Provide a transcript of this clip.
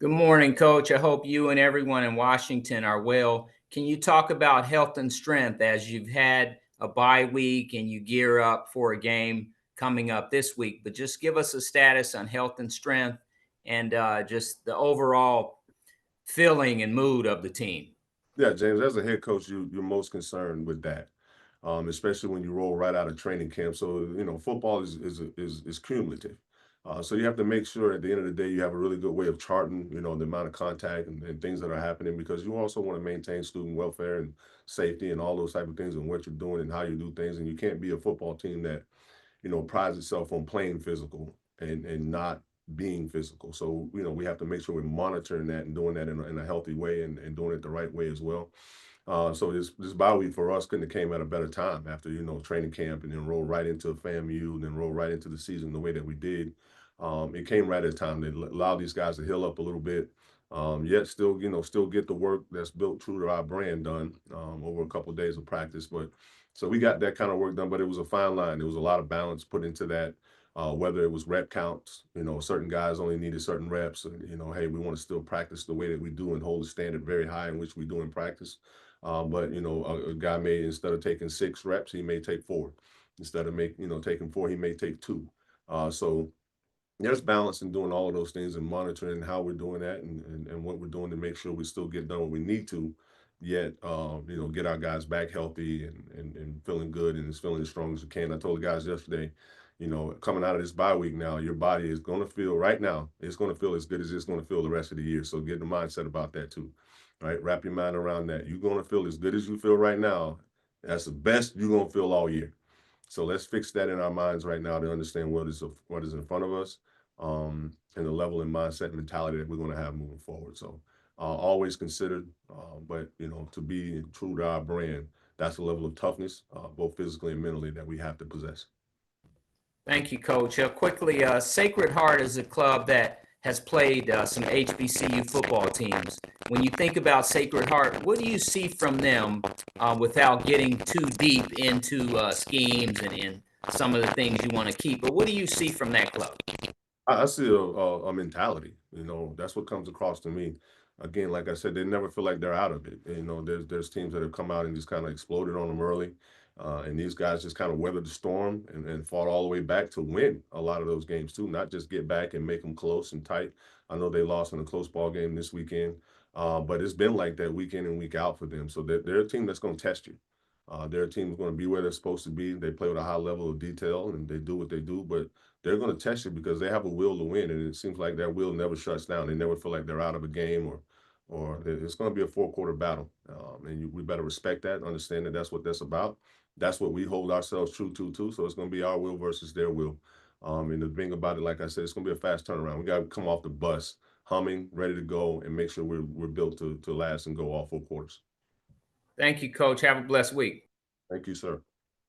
Good morning, Coach. I hope you and everyone in Washington are well. Can you talk about health and strength as you've had a bye week and you gear up for a game coming up this week? But just give us a status on health and strength and just the overall feeling and mood of the team. Yeah, James, as a head coach, you're most concerned with that, especially when you roll right out of training camp. So football is cumulative. So you have to make sure at the end of the day you have a really good way of charting, the amount of contact and things that are happening because you also want to maintain student welfare and safety and all those type of things and what you're doing and how you do things. And you can't be a football team that prides itself on playing physical and not being physical. So, we have to make sure we're monitoring that and doing that in a healthy way and doing it the right way as well. So this bye week for us couldn't have came at a better time after, training camp and then roll right into FAMU and then roll right into the season the way that we did. It came right at a time that allowed these guys to heal up a little bit. Yet still, still get the work that's built true to our brand done over a couple of days of practice. But so we got that kind of work done, but it was a fine line. There was a lot of balance put into that. Whether it was rep counts, certain guys only needed certain reps. And, hey, we want to still practice the way that we do and hold the standard very high in which we do in practice. But a guy may instead of taking 6 reps, he may take 4. Instead of taking 4, he may take 2. So there's balance in doing all of those things and monitoring how we're doing that and what we're doing to make sure we still get done what we need to, yet get our guys back healthy and feeling good and as feeling as strong as we can. I told the guys yesterday, coming out of this bye week now, your body is going to feel right now, it's going to feel as good as it's going to feel the rest of the year. So get the mindset about that too, right? Wrap your mind around that. You're going to feel as good as you feel right now. That's the best you're going to feel all year. So let's fix that in our minds right now to understand what is in front of us, and the level and mindset and mentality that we're going to have moving forward. So always considered, but to be true to our brand, that's a level of toughness, both physically and mentally, that we have to possess. Thank you, Coach. Quickly, Sacred Heart is a club that has played some HBCU football teams. When you think about Sacred Heart, what do you see from them without getting too deep into schemes and some of the things you want to keep? But what do you see from that club? I see a mentality. That's what comes across to me. Again, like I said, they never feel like they're out of it. There's teams that have come out and just kind of exploded on them early, and these guys just kind of weathered the storm and fought all the way back to win a lot of those games too. Not just get back and make them close and tight. I know they lost in a close ball game this weekend, but it's been like that week in and week out for them. So they're a team that's going to test you. Their team is going to be where they're supposed to be. They play with a high level of detail and they do what they do, but they're going to test you because they have a will to win, and it seems like that will never shuts down. They never feel like they're out of a game, or it's going to be a 4-quarter battle, we better respect that, understand that that's what that's about. That's what we hold ourselves true to too. So it's going to be our will versus their will. And the thing about it, like I said, it's going to be a fast turnaround. We got to come off the bus humming, ready to go, and make sure we're built to last and go all 4 quarters. Thank you, Coach. Have a blessed week. Thank you, sir.